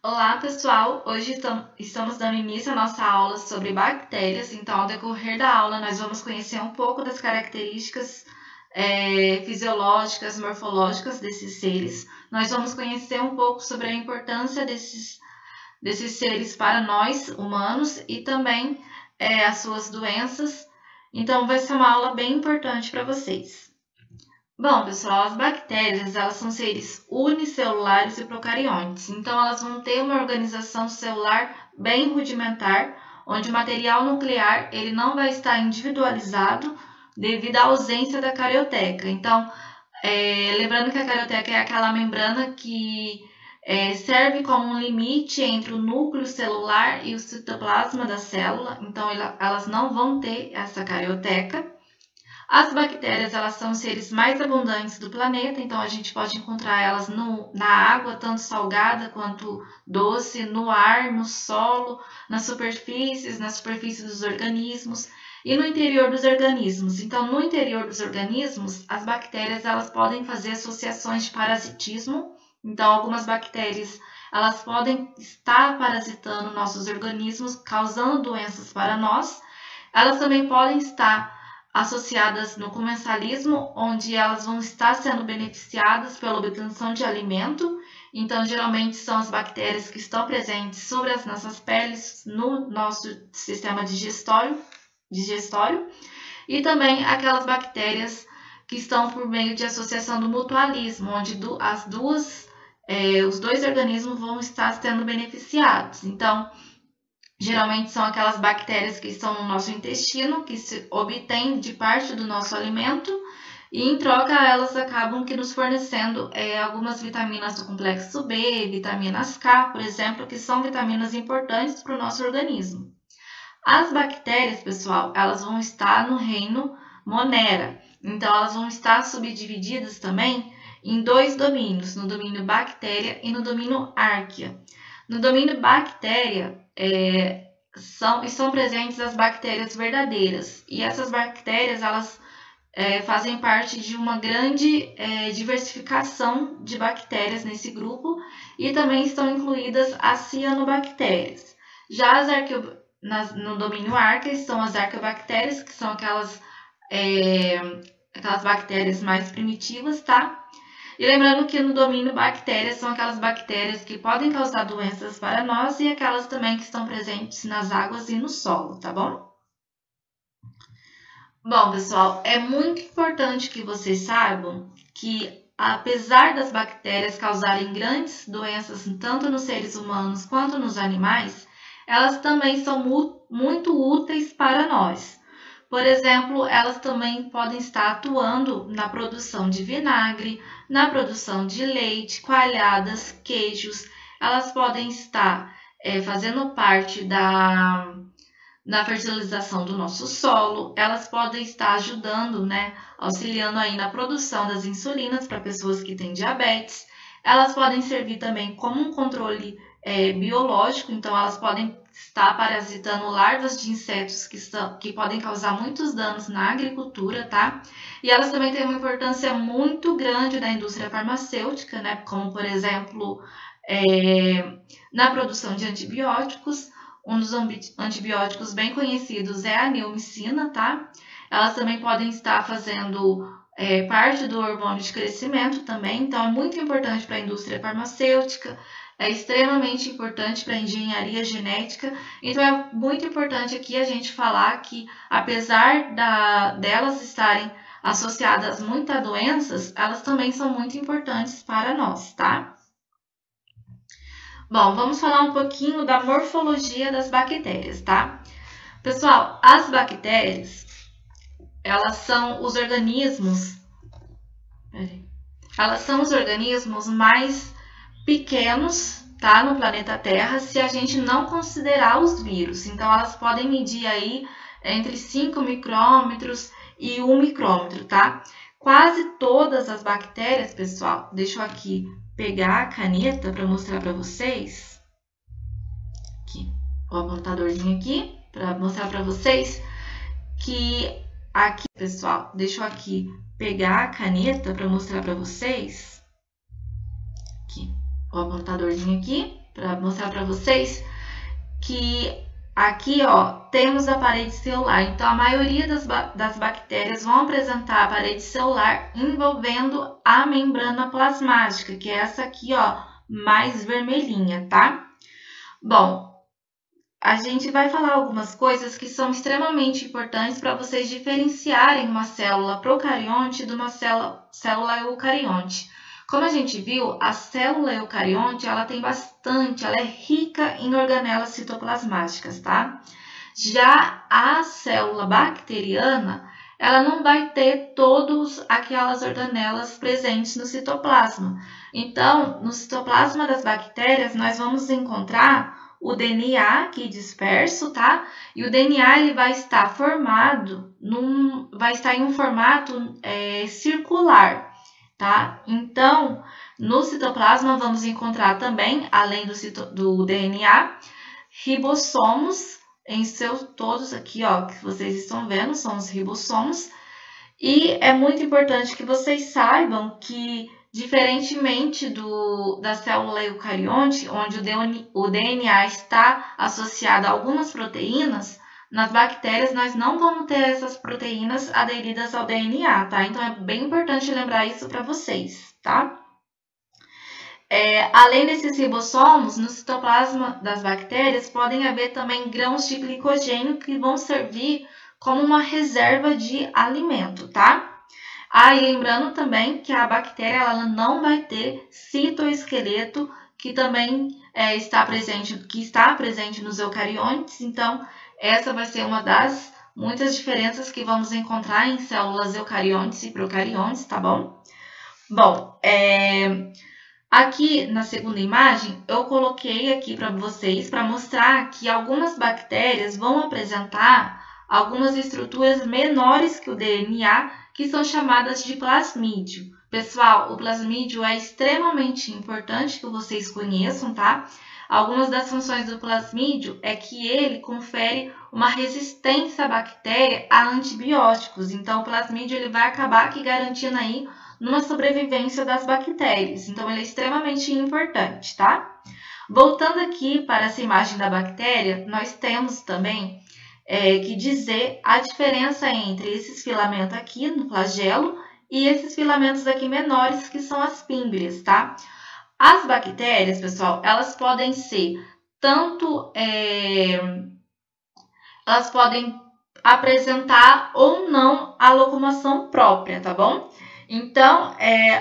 Olá, pessoal! Hoje estamos dando início à nossa aula sobre bactérias. Então, ao decorrer da aula, nós vamos conhecer um pouco das características fisiológicas, morfológicas desses seres. Nós vamos conhecer um pouco sobre a importância desses seres para nós, humanos, e também as suas doenças. Então, vai ser uma aula bem importante para vocês. Bom, pessoal, as bactérias, elas são seres unicelulares e procariontes. Então, elas vão ter uma organização celular bem rudimentar, onde o material nuclear ele não vai estar individualizado devido à ausência da carioteca. Então, lembrando que a carioteca é aquela membrana que serve como um limite entre o núcleo celular e o citoplasma da célula. Então, elas não vão ter essa carioteca. As bactérias, elas são os seres mais abundantes do planeta, então a gente pode encontrar elas na água, tanto salgada quanto doce, no ar, no solo, nas superfícies dos organismos e no interior dos organismos. Então, no interior dos organismos, as bactérias elas podem fazer associações de parasitismo. Então, algumas bactérias elas podem estar parasitando nossos organismos, causando doenças para nós. Elas também podem estar associadas no comensalismo, onde elas vão estar sendo beneficiadas pela obtenção de alimento. Então, geralmente são as bactérias que estão presentes sobre as nossas peles, no nosso sistema digestório, e também aquelas bactérias que estão por meio de associação do mutualismo, onde os dois organismos vão estar sendo beneficiados. Então, geralmente são aquelas bactérias que estão no nosso intestino, que se obtêm de parte do nosso alimento e em troca elas acabam que nos fornecendo algumas vitaminas do complexo B, vitaminas K, por exemplo, que são vitaminas importantes para o nosso organismo. As bactérias, pessoal, elas vão estar no reino Monera, então elas vão estar subdivididas também em dois domínios, no domínio bactéria e no domínio arquea. No domínio bactéria, são presentes as bactérias verdadeiras. E essas bactérias, elas fazem parte de uma grande diversificação de bactérias nesse grupo. E também estão incluídas as cianobactérias. Já no domínio arquea estão as arqueobactérias, que são aquelas bactérias mais primitivas, tá? E lembrando que no domínio bactérias são aquelas bactérias que podem causar doenças para nós e aquelas também que estão presentes nas águas e no solo, tá bom? Bom, pessoal, é muito importante que vocês saibam que, apesar das bactérias causarem grandes doenças tanto nos seres humanos quanto nos animais, elas também são muito úteis para nós. Por exemplo, elas também podem estar atuando na produção de vinagre, na produção de leite, coalhadas, queijos. Elas podem estar fazendo parte da fertilização do nosso solo. Elas podem estar ajudando, auxiliando aí na produção das insulinas para pessoas que têm diabetes. Elas podem servir também como um controle biológico, então elas podem estar parasitando larvas de insetos que podem causar muitos danos na agricultura, tá? E elas também têm uma importância muito grande na indústria farmacêutica, como por exemplo, na produção de antibióticos. Um dos antibióticos bem conhecidos é a neomicina, tá? Elas também podem estar fazendo parte do hormônio de crescimento também, então é muito importante para a indústria farmacêutica, é extremamente importante para a engenharia genética. Então é muito importante aqui a gente falar que, apesar delas estarem associadas muito a doenças, elas também são muito importantes para nós, tá? Bom, vamos falar um pouquinho da morfologia das bactérias, tá? Pessoal, as bactérias, elas são os organismos mais pequenos, tá, no planeta Terra, se a gente não considerar os vírus. Então, elas podem medir aí entre 5 micrômetros e 1 micrômetro, tá? Quase todas as bactérias, pessoal, deixa eu aqui pegar a caneta para mostrar para vocês. Aqui, o apontadorzinho aqui, para mostrar para vocês que aqui, pessoal, deixa eu aqui pegar a caneta para mostrar para vocês. Aqui, o apontadorzinho aqui para mostrar para vocês que aqui, ó, temos a parede celular. Então, a maioria das bactérias vão apresentar a parede celular envolvendo a membrana plasmática, que é essa aqui, ó, mais vermelhinha, tá? Bom, a gente vai falar algumas coisas que são extremamente importantes para vocês diferenciarem uma célula procarionte de uma célula eucarionte. Como a gente viu, a célula eucarionte, ela tem bastante, ela é rica em organelas citoplasmáticas, tá? Já a célula bacteriana, ela não vai ter todas aquelas organelas presentes no citoplasma. Então, no citoplasma das bactérias, nós vamos encontrar o DNA aqui disperso, tá? E o DNA ele vai estar formado, vai estar em um formato circular, tá? Então, no citoplasma vamos encontrar também, além do DNA, ribossomos em todos aqui, ó, que vocês estão vendo, são os ribossomos. E é muito importante que vocês saibam que, diferentemente da célula eucarionte, onde o DNA está associado a algumas proteínas, nas bactérias nós não vamos ter essas proteínas aderidas ao DNA, tá? Então é bem importante lembrar isso para vocês, tá? Além desses ribossomos, no citoplasma das bactérias podem haver também grãos de glicogênio que vão servir como uma reserva de alimento, tá? E lembrando também que a bactéria ela não vai ter citoesqueleto, que também está presente nos eucariontes, então essa vai ser uma das muitas diferenças que vamos encontrar em células eucariontes e procariontes, tá bom? Bom, aqui na segunda imagem, eu coloquei aqui para vocês para mostrar que algumas bactérias vão apresentar algumas estruturas menores que o DNA, que são chamadas de plasmídio. Pessoal, o plasmídio é extremamente importante que vocês conheçam, tá? Algumas das funções do plasmídio é que ele confere uma resistência à bactéria a antibióticos. Então, o plasmídio ele vai acabar aqui garantindo aí numa sobrevivência das bactérias. Então, ele é extremamente importante, tá? Voltando aqui para essa imagem da bactéria, nós temos também que dizer a diferença entre esses filamentos aqui no flagelo e esses filamentos aqui menores, que são as fímbrias, tá? As bactérias, pessoal, elas podem ser tanto... elas podem apresentar ou não a locomoção própria, tá bom? Então,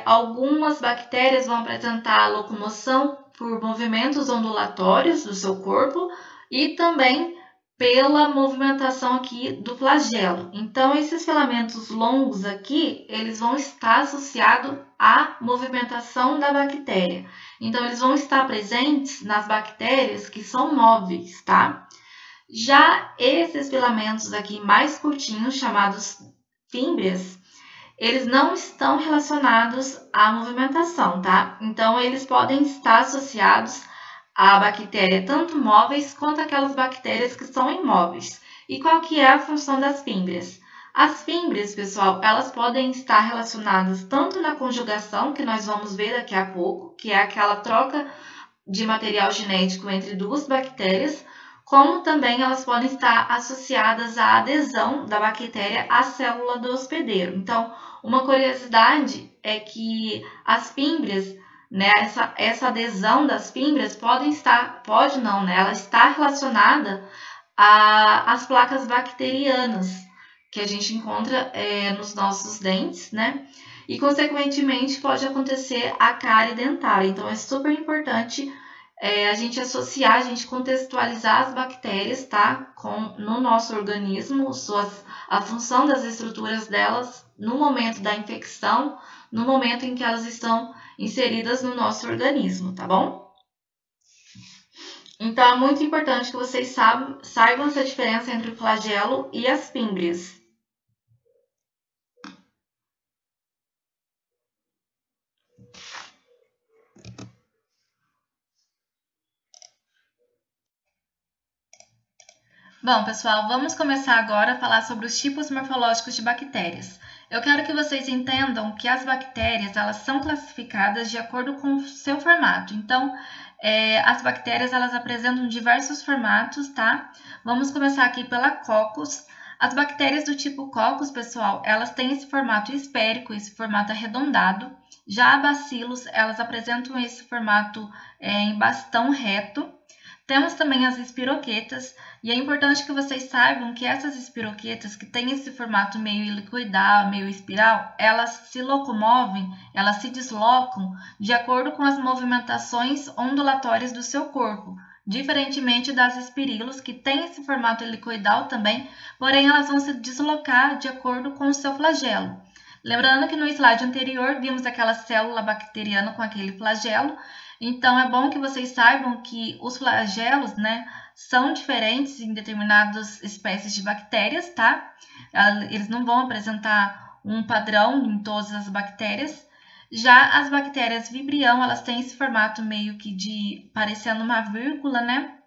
algumas bactérias vão apresentar a locomoção por movimentos ondulatórios do seu corpo e também pela movimentação aqui do flagelo. Então, esses filamentos longos aqui, eles vão estar associados à movimentação da bactéria. Então, eles vão estar presentes nas bactérias que são móveis, tá? Já esses filamentos aqui mais curtinhos, chamados fímbrias, eles não estão relacionados à movimentação, tá? Então, eles podem estar associados a bactéria tanto móveis quanto aquelas bactérias que são imóveis. E qual que é a função das fímbrias? As fímbrias, pessoal, elas podem estar relacionadas tanto na conjugação, que nós vamos ver daqui a pouco, que é aquela troca de material genético entre duas bactérias, como também elas podem estar associadas à adesão da bactéria à célula do hospedeiro. Então, uma curiosidade é que as fímbrias, né, essa adesão das fímbrias ela está relacionada às placas bacterianas que a gente encontra nos nossos dentes, né? E, consequentemente, pode acontecer a cárie dentária. Então, é super importante a gente associar, a gente contextualizar as bactérias, tá? No nosso organismo, a função das estruturas delas no momento da infecção, no momento em que elas estão inseridas no nosso organismo, tá bom? Então, é muito importante que vocês saibam essa diferença entre o flagelo e as fímbrias. Bom, pessoal, vamos começar agora a falar sobre os tipos morfológicos de bactérias. Eu quero que vocês entendam que as bactérias, elas são classificadas de acordo com o seu formato. Então, as bactérias, elas apresentam diversos formatos, tá? Vamos começar aqui pela Coccus. As bactérias do tipo Coccus, pessoal, elas têm esse formato esférico, esse formato arredondado. Já a Bacillus, elas apresentam esse formato em bastão reto. Temos também as espiroquetas, e é importante que vocês saibam que essas espiroquetas, que têm esse formato meio helicoidal, meio espiral, elas se locomovem, elas se deslocam de acordo com as movimentações ondulatórias do seu corpo, diferentemente das espirilos, que têm esse formato helicoidal também, porém elas vão se deslocar de acordo com o seu flagelo. Lembrando que no slide anterior vimos aquela célula bacteriana com aquele flagelo. Então, é bom que vocês saibam que os flagelos, né, são diferentes em determinadas espécies de bactérias, tá? Eles não vão apresentar um padrão em todas as bactérias. Já as bactérias Vibrião, elas têm esse formato meio que parecendo uma vírgula, né?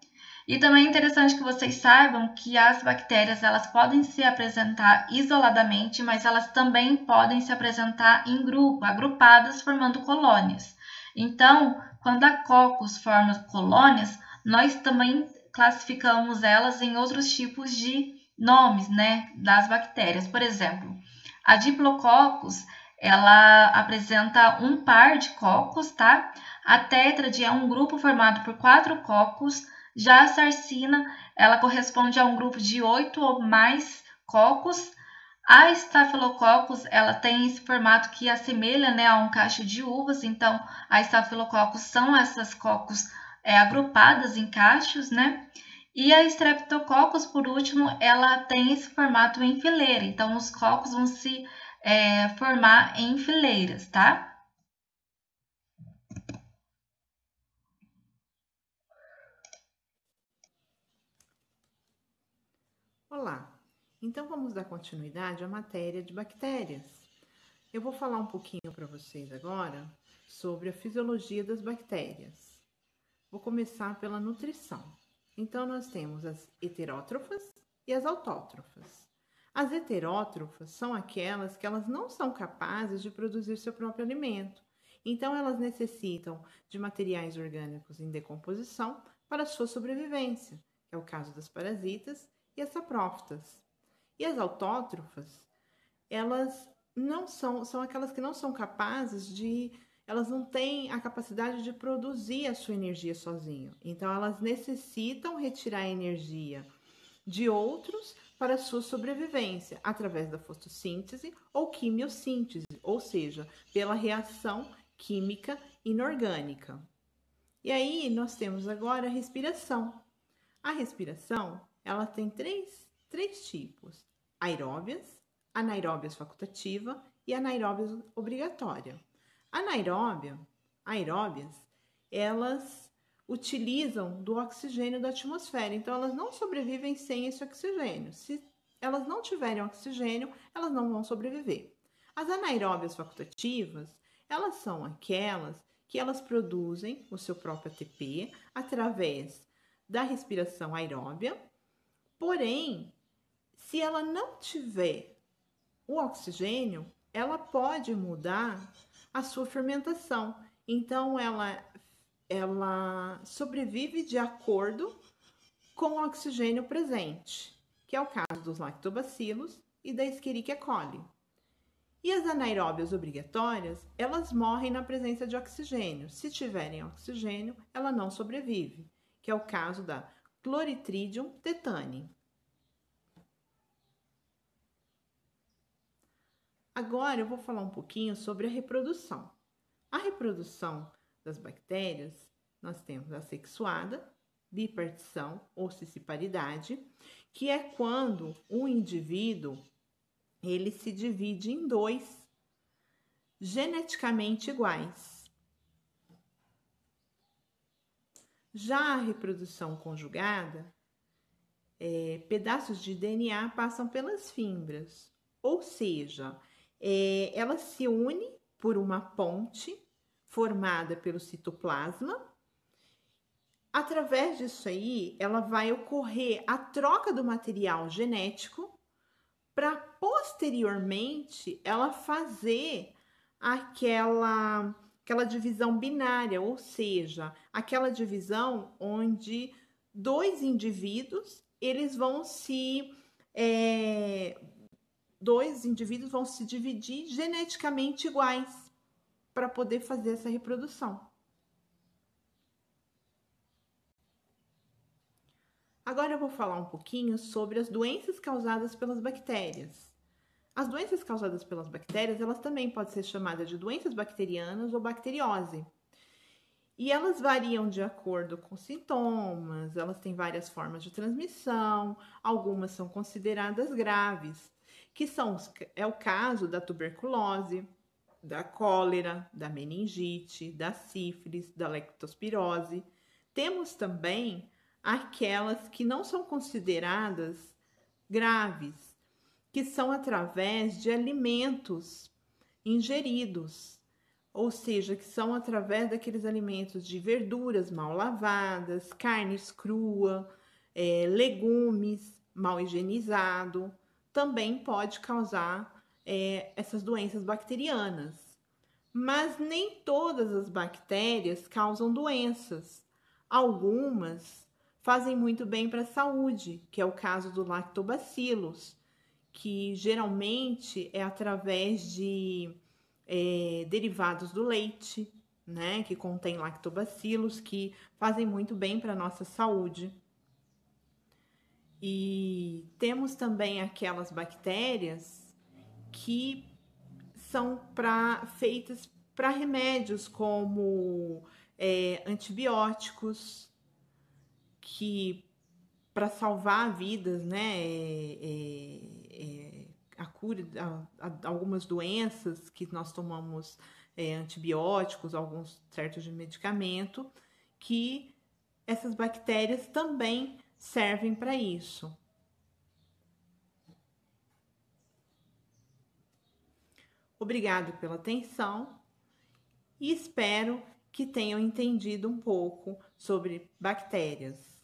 E também é interessante que vocês saibam que as bactérias, elas podem se apresentar isoladamente, mas elas também podem se apresentar em grupo, agrupadas, formando colônias. Então, quando a Coccus forma colônias, nós também classificamos elas em outros tipos de nomes, né, das bactérias. Por exemplo, a Diplococcus, ela apresenta um par de cocos, tá? A Tétrade é um grupo formado por 4 cocos. Já a Sarcina, ela corresponde a um grupo de 8 ou mais cocos. A Staphylococcus, ela tem esse formato que assemelha, né, a um cacho de uvas. Então, a Staphylococcus são essas cocos agrupadas em cachos, né? E a Streptococcus, por último, ela tem esse formato em fileira. Então, os cocos vão se formar em fileiras, tá? Olá, então vamos dar continuidade à matéria de bactérias. Eu vou falar um pouquinho para vocês agora sobre a fisiologia das bactérias. Vou começar pela nutrição. Então nós temos as heterótrofas e as autótrofas. As heterótrofas são aquelas que elas não são capazes de produzir seu próprio alimento. Então elas necessitam de materiais orgânicos em decomposição para sua sobrevivência, que é o caso das parasitas e as saprófitas. E as autótrofas, elas não são aquelas que não são capazes elas não têm a capacidade de produzir a sua energia sozinho. Então elas necessitam retirar a energia de outros para a sua sobrevivência, através da fotossíntese ou quimiossíntese, ou seja, pela reação química inorgânica. E aí nós temos agora a respiração. A respiração, ela tem três tipos: aeróbias, anaeróbias facultativa e anaeróbias obrigatória. Aeróbias, elas utilizam do oxigênio da atmosfera, então elas não sobrevivem sem esse oxigênio. Se elas não tiverem oxigênio, elas não vão sobreviver. As anaeróbias facultativas, elas são aquelas que elas produzem o seu próprio ATP através da respiração aeróbia. Porém, se ela não tiver o oxigênio, ela pode mudar a sua fermentação. Então, ela sobrevive de acordo com o oxigênio presente, que é o caso dos lactobacilos e da Escherichia coli. E as anaeróbias obrigatórias, elas morrem na presença de oxigênio. Se tiverem oxigênio, ela não sobrevive, que é o caso da Chloritridium tetani. Agora eu vou falar um pouquinho sobre a reprodução. A reprodução das bactérias, nós temos a sexuada, bipartição ou cisparidade, que é quando um indivíduo ele se divide em 2 geneticamente iguais. Já a reprodução conjugada, pedaços de DNA passam pelas fibras, ou seja, ela se une por uma ponte formada pelo citoplasma. Através disso aí, ela vai ocorrer a troca do material genético para posteriormente ela fazer aquela divisão binária, ou seja, aquela divisão onde dois indivíduos vão se dividir geneticamente iguais para poder fazer essa reprodução. Agora eu vou falar um pouquinho sobre as doenças causadas pelas bactérias. As doenças causadas pelas bactérias, elas também podem ser chamadas de doenças bacterianas ou bacteriose. E elas variam de acordo com sintomas, elas têm várias formas de transmissão, algumas são consideradas graves, é o caso da tuberculose, da cólera, da meningite, da sífilis, da leptospirose. Temos também aquelas que não são consideradas graves, que são através de alimentos ingeridos, ou seja, que são através daqueles alimentos de verduras mal lavadas, carnes crua, legumes mal higienizado, também pode causar essas doenças bacterianas. Mas nem todas as bactérias causam doenças. Algumas fazem muito bem para a saúde, que é o caso do lactobacillus, que geralmente é através de derivados do leite, né, que contém lactobacilos, que fazem muito bem para a nossa saúde. E temos também aquelas bactérias que são feitas para remédios como antibióticos, que para salvar vidas, né, a cura de algumas doenças que nós tomamos antibióticos, alguns certos de medicamento, que essas bactérias também servem para isso. Obrigado pela atenção e espero que tenham entendido um pouco sobre bactérias.